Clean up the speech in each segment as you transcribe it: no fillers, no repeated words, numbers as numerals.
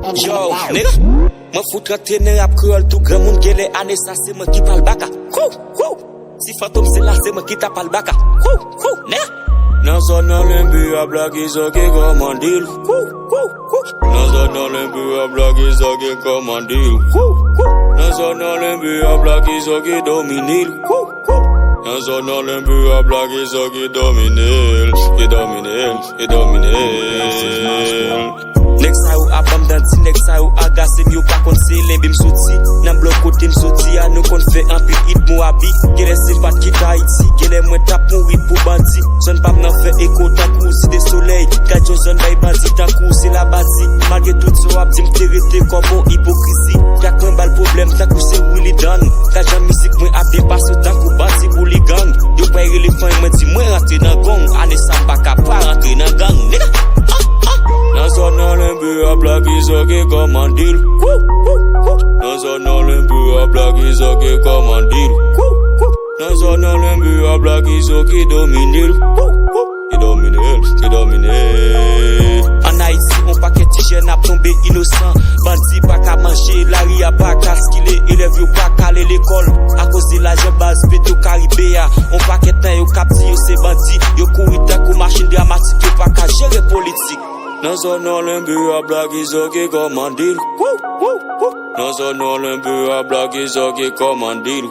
Yo, nigga, mă fut că tine rap cruel, tu grand monde gele ane sa se mă ki pal baka. Si fantôme c'est là, c'est mă ki ta pal baka. Nigga. Nan zon nan lembi a blagi zoge komandil. Nan zon nan lembi a blagi zoge komandil. Nan zon nan lembi a blagi zoge dominil. Nan zon nan lembi a blagi zoge dominil. E dominil. Nek sa ou abandonti, nek sa ou agase mi ou pa kont se lembi msouti. Nan blok kote msouti a nou kon fe anpil hit mou abi. Gele se pat ki ta iti, gele mwen tap mou hit pou bandi. Son pap nan fe eko takou, si de soleil. Kajo zon bay bandi takou, se la basi. Malge tout so ap di mterete komon hipokrisi. Yak mwen bal problem takou se Willy Dan. Kajan misik mwen ap de paso takou basi pou li gang. Yo bayre le fan mwen di mwen rentre nan gong. Ane sa baka pa rentre nan gang, nigga. Nan zon nan lembi a blagi zoge komandil. Nan zon nan lembi a blagi zoge komandil. Nan zon nan lembi a blagi zoge dominil. E dominil. En Haïti, on paquet de jeunes a tombé innocent. Bandi pas qu'à manger, la ria pas qu'à skiller, élève yo pas qu'à aller l'école. À cause de l'argent base, péto Caribéa. On paquet de yo capti, yo c'est bandi. Yo couru tant qu'au machine dramatique, yo pas qu'à gérer politique. Nan zon nan lembi a blagi zoge komandil. Nan zon nan lembi a blagi zoge komandil.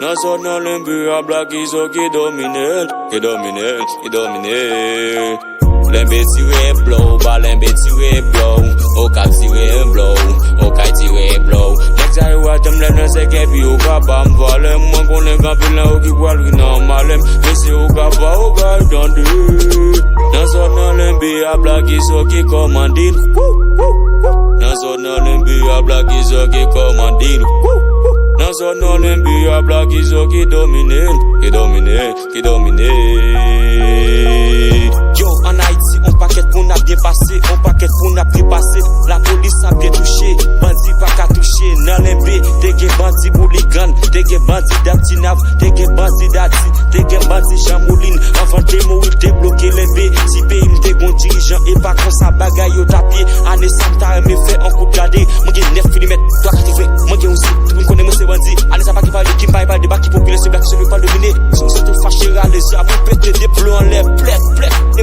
Nan zon nan lembi a blagi zoge dominel. E dominel. Lembe tire blow, ba lembe tire blow. O ka tire blow, o ka tire blow. Nek sa yo a dem len nan se kepi o ka bam valem. Mwen konen kampil nan o ki kwal ki nan malem. Mese o ka ba o ka dande. Nan zon nan lembi a blagi zoge komandil. Nan zon nan lembi a blagi zoge komandil. Nan zon nan lembi a blagi zoge dominil. E dominil. Yo, en Haïti, on paquet pour n'a bien passé, on paquet pour n'a bien passé. La police a bien touché, bandi pas qu'à toucher. Nan lembi, t'es gen bandi bouligan, t'es gen bandi d'Actinav, t'es gen bandi d'Ati, t'es gen bandi Jamouline. Avant t'es mourir, t'es bloqué lembi. Si pays m'te gon dirigeant et pas comme ça bagaille au tapis. Année sam ta me fait un coup de gardé. Moi gen 9 mm, toi qu'à trouver, moi gen aussi. Tout le connaît moi c'est bandi. Année ça pas qui parle de qui parle de bas qui populaire, c'est black, celui pas dominé. Si on se fâché râler, ça va péter des plombs en l'air, plec.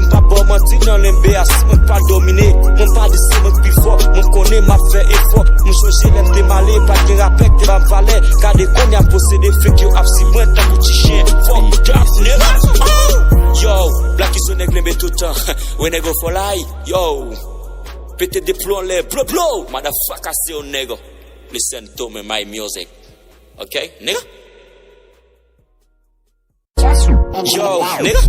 M'pa pas mentir dans l'MBA, si m'en pas dominé. M'en pas de si m'en plus fort, m'en connaît m'a fait effort. M'en choisi l'aime te malé, pas de rappel te va m'valer. Car des cons y'a possédé, fait que y'a si moins t'as petit chien. Fuck up, nigga. Yo, black is so nègre tout le temps. When I go for lie, yo. Pété des plombs en l'air, blow. Motherfucker, c'est un nègre. Listen to me, my music. Okay, nigga? Yo, nigga.